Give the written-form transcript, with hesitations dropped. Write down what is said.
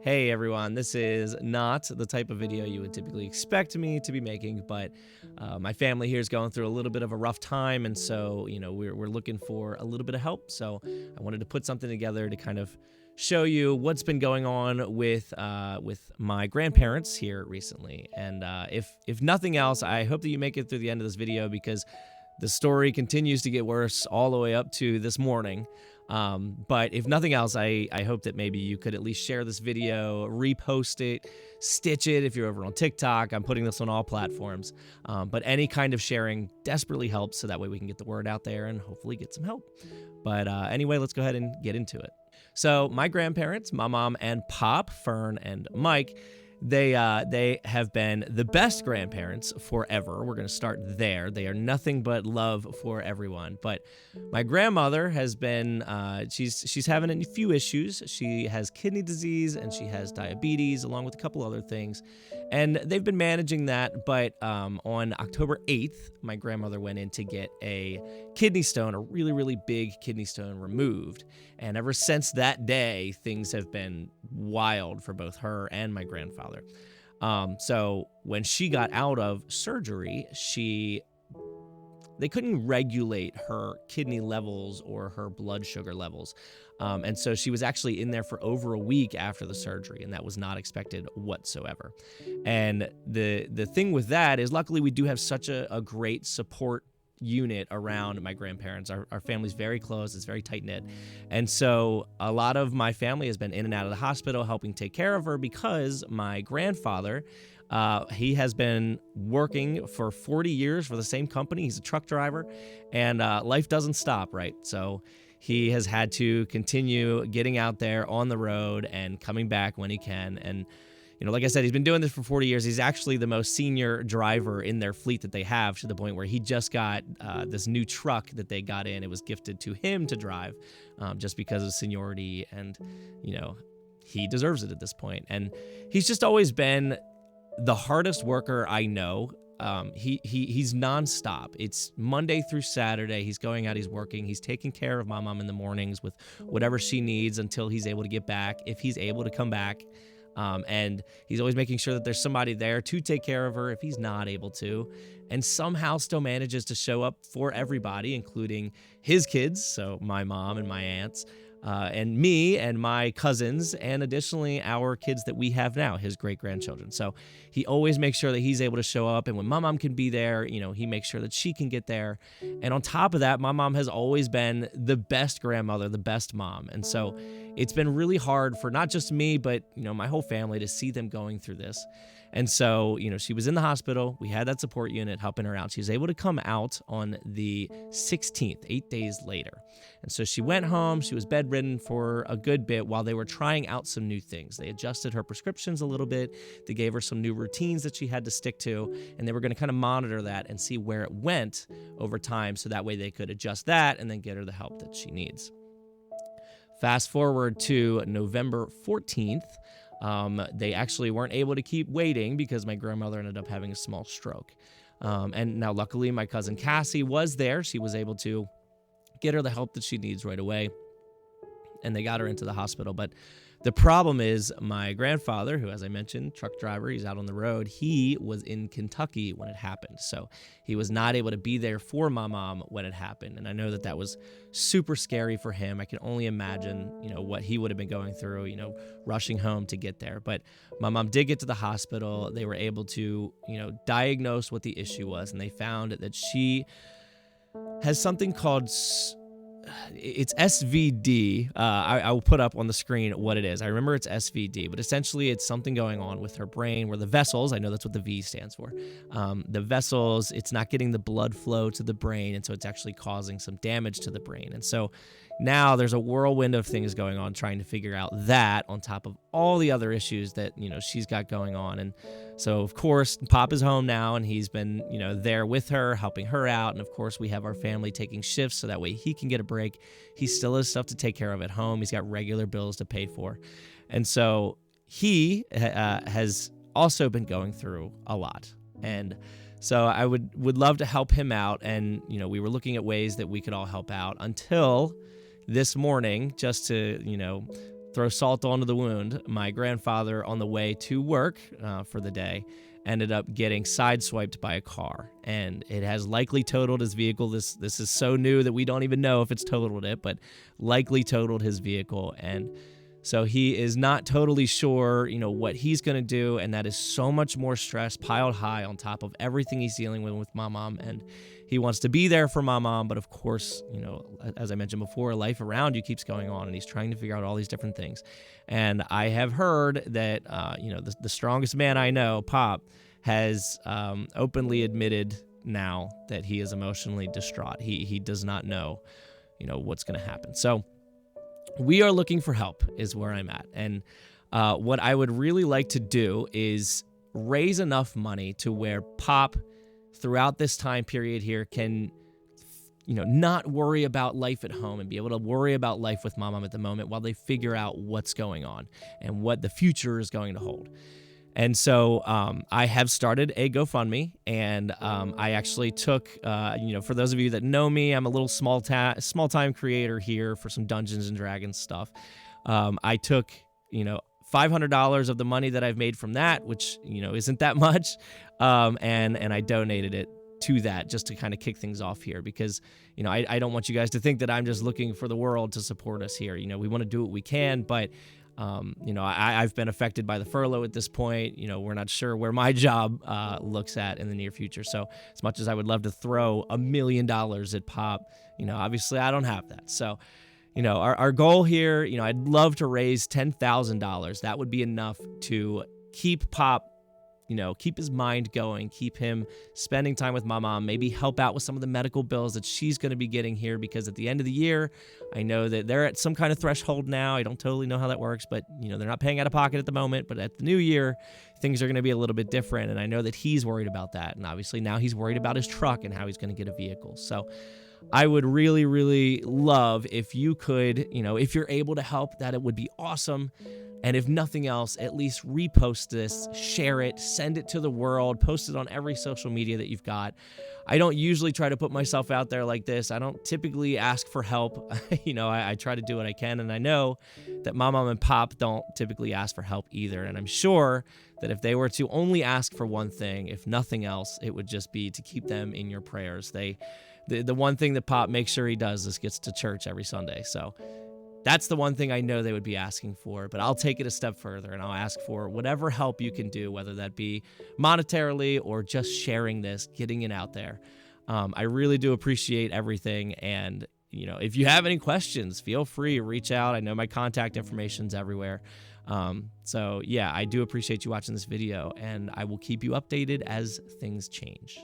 Hey everyone, this is not the type of video you would typically expect me to be making, but my family here is going through a little bit of a rough time, and so we're looking for a little bit of help. So I wanted to put something together to kind of show you what's been going on with my grandparents here recently. And if nothing else, I hope that you make it through the end of this video because the story continues to get worse all the way up to this morning. But if nothing else, I hope that maybe you could at least share this video, repost it, stitch it if you're over on TikTok. I'm putting this on all platforms. But any kind of sharing desperately helps, so that way we can get the word out there and hopefully get some help. But anyway, let's go ahead and get into it. So my grandparents, my mom and pop, Fern and Mike, they have been the best grandparents forever. We're going to start there. They are nothing but love for everyone. But my grandmother has been, she's having a few issues. She has kidney disease and she has diabetes, along with a couple other things. And they've been managing that. But on October 8th, my grandmother went in to get a kidney stone, a really, really big kidney stone removed. And ever since that day, things have been wild for both her and my grandfather. So when she got out of surgery, they couldn't regulate her kidney levels or her blood sugar levels. And so she was actually in there for over a week after the surgery, and that was not expected whatsoever. And the thing with that is, luckily, we do have such a great support unit around my grandparents. Our family's very close. It's very tight-knit. And so a lot of my family has been in and out of the hospital helping take care of her, because my grandfather, he has been working for 40 years for the same company. He's a truck driver, and life doesn't stop, right? So he has had to continue getting out there on the road and coming back when he can. And like I said, he's been doing this for 40 years. He's actually the most senior driver in their fleet that they have, to the point where he just got this new truck that they got in. It was gifted to him to drive just because of seniority, and, he deserves it at this point. And he's just always been the hardest worker I know. He's nonstop. It's Monday through Saturday. He's going out, he's working, he's taking care of my mom in the mornings with whatever she needs until he's able to get back, if he's able to come back. And he's always making sure that there's somebody there to take care of her if he's not able to, and somehow still manages to show up for everybody, including his kids, so my mom and my aunts, and me and my cousins, and additionally our kids that we have now, his great-grandchildren. So he always makes sure that he's able to show up, and when my mom can be there, he makes sure that she can get there. And on top of that, my mom has always been the best grandmother, the best mom. And so it's been really hard for not just me, but my whole family to see them going through this. And so, she was in the hospital. We had that support unit helping her out. She was able to come out on the 16th, 8 days later. And so she went home. She was bedridden for a good bit while they were trying out some new things. They adjusted her prescriptions a little bit. They gave her some new routines that she had to stick to, and they were going to kind of monitor that and see where it went over time, so that way they could adjust that and then get her the help that she needs. Fast forward to November 14th. They actually weren't able to keep waiting because my grandmother ended up having a small stroke. And now, luckily, my cousin Cassie was there. She was able to get her the help that she needs right away, and they got her into the hospital. But the problem is, my grandfather, who, as I mentioned, truck driver, he's out on the road, he was in Kentucky when it happened. So he was not able to be there for my mom when it happened. And I know that was super scary for him. I can only imagine, what he would have been going through, rushing home to get there. But my mom did get to the hospital. They were able to, diagnose what the issue was. And they found that she has something called it's SVD. I will put up on the screen what it is. I remember it's SVD, but essentially it's something going on with her brain where the vessels, I know that's what the V stands for, the vessels, it's not getting the blood flow to the brain, and so it's actually causing some damage to the brain. And so now there's a whirlwind of things going on trying to figure out that on top of all the other issues that, she's got going on. And so, of course, Pop is home now, and he's been, there with her, helping her out. And, of course, we have our family taking shifts so that way he can get a break. He still has stuff to take care of at home. He's got regular bills to pay for. And so he has also been going through a lot. And so I would love to help him out. And, we were looking at ways that we could all help out until this morning, just to, throw salt onto the wound, my grandfather on the way to work for the day ended up getting sideswiped by a car, and it has likely totaled his vehicle. This is so new that we don't even know if it's totaled it, but likely totaled his vehicle. And so he is not totally sure, what he's going to do, and that is so much more stress piled high on top of everything he's dealing with Mommom. And he wants to be there for Mommom, but of course, as I mentioned before, life around you keeps going on, and he's trying to figure out all these different things. And I have heard that, the strongest man I know, Pop, has openly admitted now that he is emotionally distraught. He does not know, what's going to happen. So we are looking for help is where I'm at. And what I would really like to do is raise enough money to where Pop, throughout this time period here, can, not worry about life at home and be able to worry about life with Mommom at the moment while they figure out what's going on and what the future is going to hold. And so I have started a GoFundMe, and I actually took, for those of you that know me, I'm a little small-time creator here for some Dungeons and Dragons stuff. I took, $500 of the money that I've made from that, which, isn't that much, and I donated it to that just to kind of kick things off here because, I don't want you guys to think that I'm just looking for the world to support us here. We want to do what we can, but I've been affected by the furlough at this point. We're not sure where my job looks at in the near future. So as much as I would love to throw $1 million at Pop, obviously I don't have that. So, our goal here, I'd love to raise $10,000. That would be enough to keep Pop, keep his mind going, keep him spending time with Mommom, maybe help out with some of the medical bills that she's going to be getting here, because at the end of the year, I know that they're at some kind of threshold now. I don't totally know how that works, but, they're not paying out of pocket at the moment. But at the new year, things are going to be a little bit different, and I know that he's worried about that. And obviously now he's worried about his truck and how he's going to get a vehicle. So I would really, really love if you could, if you're able to help, that it would be awesome. And if nothing else, at least repost this, share it, send it to the world, post it on every social media that you've got. I don't usually try to put myself out there like this. I don't typically ask for help. I try to do what I can. And I know that Mommom and Pop don't typically ask for help either. And I'm sure that if they were to only ask for one thing, if nothing else, it would just be to keep them in your prayers. The one thing that Pop makes sure he does is gets to church every Sunday. So that's the one thing I know they would be asking for, but I'll take it a step further and I'll ask for whatever help you can do, whether that be monetarily or just sharing this, getting it out there. I really do appreciate everything. And, if you have any questions, feel free to reach out. I know my contact information's everywhere. So yeah, I do appreciate you watching this video, and I will keep you updated as things change.